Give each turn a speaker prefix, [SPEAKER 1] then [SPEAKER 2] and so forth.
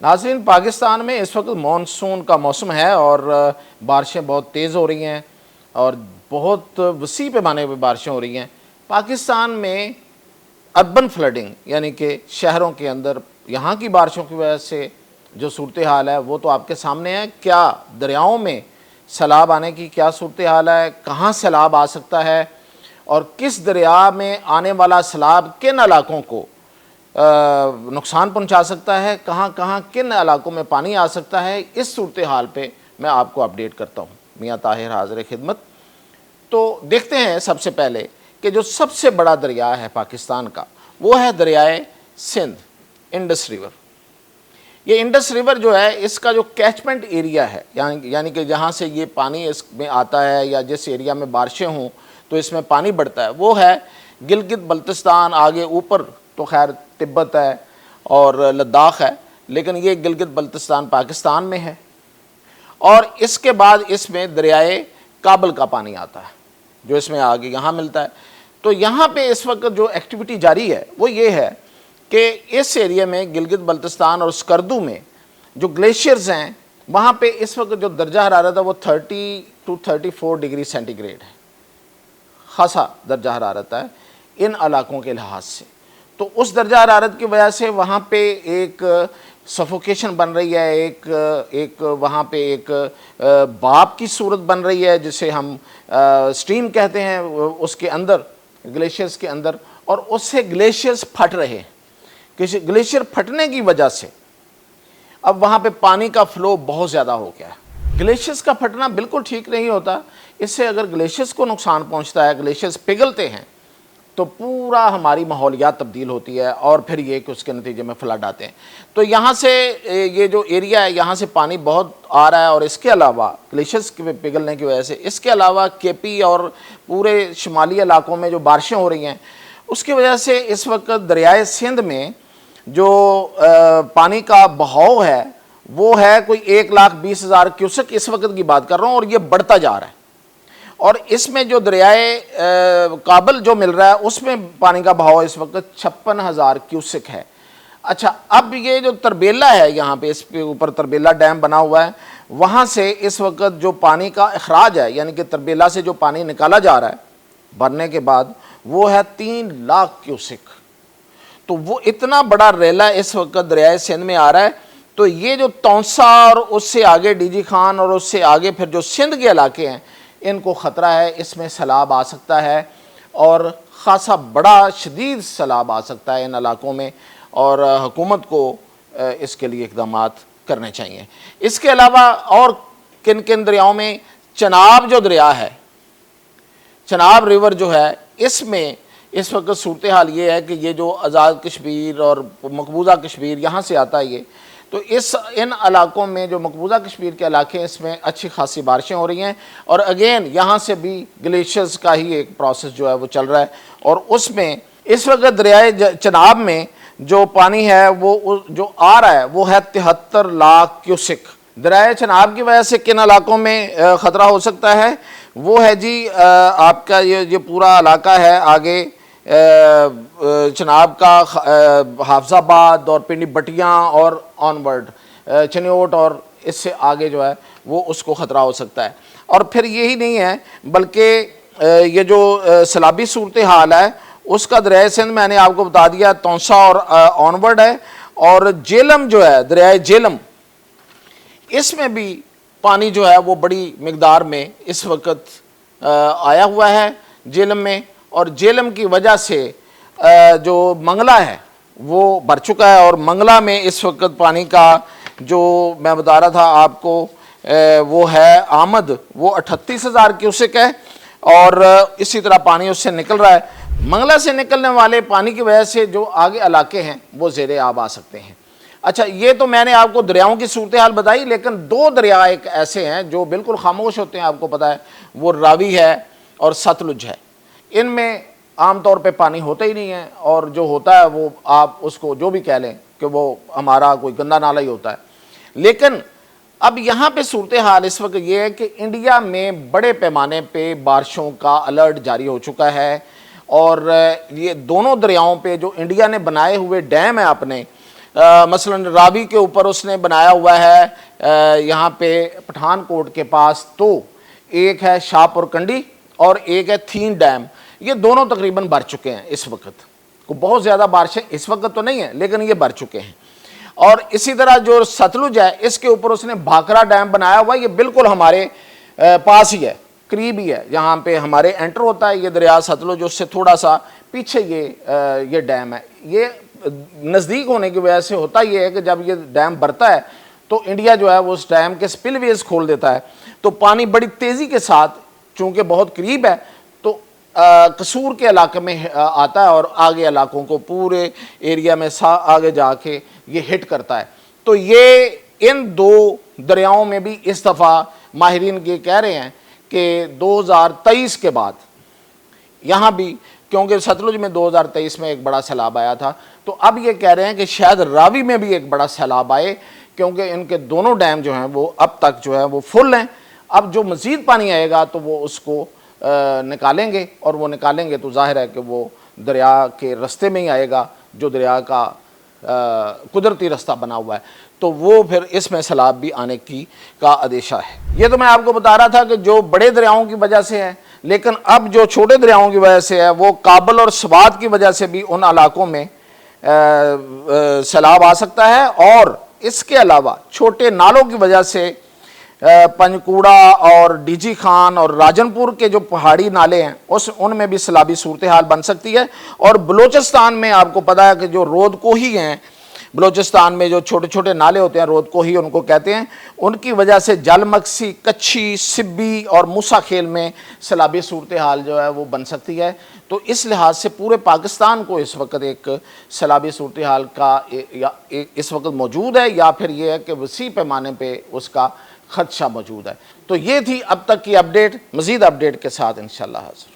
[SPEAKER 1] ناظرین، پاکستان میں اس وقت مانسون کا موسم ہے اور بارشیں بہت تیز ہو رہی ہیں اور بہت وسیع پیمانے پہ بارشیں ہو رہی ہیں۔ پاکستان میں اربن فلڈنگ یعنی کہ شہروں کے اندر یہاں کی بارشوں کی وجہ سے جو صورتحال ہے وہ تو آپ کے سامنے ہے۔ کیا دریاؤں میں سیلاب آنے کی کیا صورتحال ہے، کہاں سیلاب آ سکتا ہے اور کس دریا میں آنے والا سیلاب کن علاقوں کو نقصان پہنچا سکتا ہے، کہاں کہاں کن علاقوں میں پانی آ سکتا ہے، اس صورتحال پہ میں آپ کو اپڈیٹ کرتا ہوں۔ میاں طاہر حاضر خدمت۔ تو دیکھتے ہیں سب سے پہلے کہ جو سب سے بڑا دریا ہے پاکستان کا وہ ہے دریائے سندھ، انڈس ریور۔ یہ انڈس ریور جو ہے اس کا جو کیچمنٹ ایریا ہے یعنی کہ جہاں سے یہ پانی اس میں آتا ہے یا جس ایریا میں بارشیں ہوں تو اس میں پانی بڑھتا ہے، وہ ہے گلگت بلتستان، آگے اوپر تو خیر تبت ہے اور لداخ ہے، لیکن یہ گلگت بلتستان پاکستان میں ہے۔ اور اس کے بعد اس میں دریائے کابل کا پانی آتا ہے جو اس میں آگے یہاں ملتا ہے۔ تو یہاں پہ اس وقت جو ایکٹیویٹی جاری ہے وہ یہ ہے کہ اس ایریا میں گلگت بلتستان اور اسکردو میں جو گلیشیئرز ہیں وہاں پہ اس وقت جو درجہ حرارت ہے وہ 30 to 34 ڈگری سینٹی گریڈ ہے، خاصا درجہ حرارت ہے ان علاقوں کے لحاظ سے۔ تو اس درجہ حرارت کی وجہ سے وہاں پہ ایک سفوکیشن بن رہی ہے، ایک وہاں پہ ایک بھاپ کی صورت بن رہی ہے جسے ہم سٹیم کہتے ہیں اس کے اندر، گلیشیئرز کے اندر، اور اس سے گلیشیئرز پھٹ رہے ہیں۔ گلیشیئر پھٹنے کی وجہ سے اب وہاں پہ پانی کا فلو بہت زیادہ ہو گیا ہے۔ گلیشیئرز کا پھٹنا بالکل ٹھیک نہیں ہوتا، اس سے اگر گلیشیئرز کو نقصان پہنچتا ہے، گلیشیئرز پگھلتے ہیں تو پورا ہماری ماحولیات تبدیل ہوتی ہے اور پھر یہ کہ اس کے نتیجے میں فلڈ آتے ہیں۔ تو یہاں سے یہ جو ایریا ہے یہاں سے پانی بہت آ رہا ہے، اور اس کے علاوہ گلیشیئرز کے پگھلنے کی وجہ سے اس کے علاوہ کے پی اور پورے شمالی علاقوں میں جو بارشیں ہو رہی ہیں اس کی وجہ سے اس وقت دریائے سندھ میں جو پانی کا بہاؤ ہے وہ ہے کوئی 1,20,000 کیوسک اس وقت کی بات کر رہا ہوں، اور یہ بڑھتا جا رہا ہے۔ اور اس میں جو دریائے کابل جو مل رہا ہے اس میں پانی کا بہاؤ اس وقت 56,000 کیوسک ہے۔ اچھا، اب یہ جو تربیلا ہے یہاں پہ اس پہ اوپر تربیلا ڈیم بنا ہوا ہے، وہاں سے اس وقت جو پانی کا اخراج ہے یعنی کہ تربیلا سے جو پانی نکالا جا رہا ہے بھرنے کے بعد وہ ہے 3 لاکھ کیوسک۔ تو وہ اتنا بڑا ریلا اس وقت دریائے سندھ میں آ رہا ہے۔ تو یہ جو تونسا اور اس سے آگے ڈی جی خان اور اس سے آگے پھر جو سندھ کے علاقے ہیں ان کو خطرہ ہے، اس میں سیلاب آ سکتا ہے اور خاصا بڑا شدید سیلاب آ سکتا ہے ان علاقوں میں، اور حکومت کو اس کے لیے اقدامات کرنے چاہیے۔ اس کے علاوہ اور کن کن دریاؤں میں، چناب جو دریا ہے، چناب ریور جو ہے، اس میں اس وقت صورتحال یہ ہے کہ یہ جو آزاد کشمیر اور مقبوضہ کشمیر یہاں سے آتا ہے یہ، تو ان علاقوں میں جو مقبوضہ کشمیر کے علاقے ہیں اس میں اچھی خاصی بارشیں ہو رہی ہیں، اور اگین یہاں سے بھی گلیشیئرز کا ہی ایک پروسیس جو ہے وہ چل رہا ہے، اور اس میں اس وقت دریائے چناب میں جو پانی ہے وہ جو آ رہا ہے وہ ہے 73 لاکھ کیوسک۔ دریائے چناب کی وجہ سے کن علاقوں میں خطرہ ہو سکتا ہے وہ ہے جی آپ کا یہ پورا علاقہ ہے آگے چناب کا حافظ آباد اور پنڈی بٹیاں اور آن ورڈ چنیوٹ اور اس سے آگے جو ہے وہ اس کو خطرہ ہو سکتا ہے۔ اور پھر یہی نہیں ہے بلکہ یہ جو سیلابی صورتحال ہے اس کا دریائے سندھ میں نے آپ کو بتا دیا تونسا اور آن ورڈ ہے، اور جیلم جو ہے دریائے جیلم اس میں بھی پانی جو ہے وہ بڑی مقدار میں اس وقت آیا ہوا ہے جیلم میں، اور جیلم کی وجہ سے جو منگلہ ہے وہ بھر چکا ہے، اور منگلہ میں اس وقت پانی کا جو میں بتا رہا تھا آپ کو وہ ہے آمد وہ 38,000 کیوسک ہے، اور اسی طرح پانی اس سے نکل رہا ہے۔ منگلہ سے نکلنے والے پانی کی وجہ سے جو آگے علاقے ہیں وہ زیر آب آ سکتے ہیں۔ اچھا، یہ تو میں نے آپ کو دریاؤں کی صورتحال بتائی، لیکن 2 دریا ایک ایسے ہیں جو بالکل خاموش ہوتے ہیں، آپ کو پتہ ہے، وہ راوی ہے اور ستلج ہے۔ ان میں عام طور پہ پانی ہوتا ہی نہیں ہے، اور جو ہوتا ہے وہ آپ اس کو جو بھی کہہ لیں کہ وہ ہمارا کوئی گندا نالا ہی ہوتا ہے۔ لیکن اب یہاں پہ صورتحال اس وقت یہ ہے کہ انڈیا میں بڑے پیمانے پہ بارشوں کا الرٹ جاری ہو چکا ہے، اور یہ دونوں دریاؤں پہ جو انڈیا نے بنائے ہوئے ڈیم ہیں اپنے، مثلاً راوی کے اوپر اس نے بنایا ہوا ہے یہاں پہ پٹھان کوٹ کے پاس، تو ایک ہے شاہپور کنڈی اور ایک ہے تھین ڈیم، یہ دونوں تقریباً بھر چکے ہیں اس وقت، کو بہت زیادہ بارشیں اس وقت تو نہیں ہیں لیکن یہ بھر چکے ہیں۔ اور اسی طرح جو ستلج ہے اس کے اوپر اس نے بھاکرا ڈیم بنایا ہوا ہے، یہ بالکل ہمارے پاس ہی ہے، قریب ہی ہے، جہاں پہ ہمارے انٹر ہوتا ہے یہ دریا ستلج، اس سے تھوڑا سا پیچھے یہ ڈیم ہے۔ یہ نزدیک ہونے کی وجہ سے ہوتا یہ ہے کہ جب یہ ڈیم بھرتا ہے تو انڈیا جو ہے وہ اس ڈیم کے سپل ویز کھول دیتا ہے، تو پانی بڑی تیزی کے ساتھ چونکہ بہت قریب ہے تو قصور کے علاقے میں آتا ہے اور آگے علاقوں کو پورے ایریا میں آگے جا کے یہ ہٹ کرتا ہے۔ تو یہ ان دو دریاؤں میں بھی اس دفعہ ماہرین یہ کہہ رہے ہیں کہ 2023 کے بعد یہاں بھی، کیونکہ ستلج میں 2023 میں ایک بڑا سیلاب آیا تھا، تو اب یہ کہہ رہے ہیں کہ شاید راوی میں بھی ایک بڑا سیلاب آئے، کیونکہ ان کے دونوں ڈیم جو ہیں وہ اب تک جو ہے وہ فل ہیں۔ اب جو مزید پانی آئے گا تو وہ اس کو نکالیں گے، اور وہ نکالیں گے تو ظاہر ہے کہ وہ دریا کے رستے میں ہی آئے گا جو دریا کا قدرتی رستہ بنا ہوا ہے، تو وہ پھر اس میں سیلاب بھی آنے کا اندیشہ ہے۔ یہ تو میں آپ کو بتا رہا تھا کہ جو بڑے دریاؤں کی وجہ سے ہے، لیکن اب جو چھوٹے دریاؤں کی وجہ سے ہے وہ کابل اور سوات کی وجہ سے بھی ان علاقوں میں سیلاب آ سکتا ہے، اور اس کے علاوہ چھوٹے نالوں کی وجہ سے پنجکوڑا اور ڈی جی خان اور راجن پور کے جو پہاڑی نالے ہیں ان میں بھی سیلابی صورتحال بن سکتی ہے۔ اور بلوچستان میں آپ کو پتا ہے کہ جو رود کوہی ہیں، بلوچستان میں جو چھوٹے چھوٹے نالے ہوتے ہیں رود کوہی ان کو کہتے ہیں، ان کی وجہ سے جل مکسی، کچھی، سبی اور موسیٰ کھیل میں سیلابی صورتحال جو ہے وہ بن سکتی ہے۔ تو اس لحاظ سے پورے پاکستان کو اس وقت ایک سیلابی صورتحال کا اس وقت موجود ہے، یا پھر یہ ہے کہ وسیع پیمانے پہ اس کا خدشہ موجود ہے۔ تو یہ تھی اب تک کی اپڈیٹ، مزید اپڈیٹ کے ساتھ انشاءاللہ حاضر۔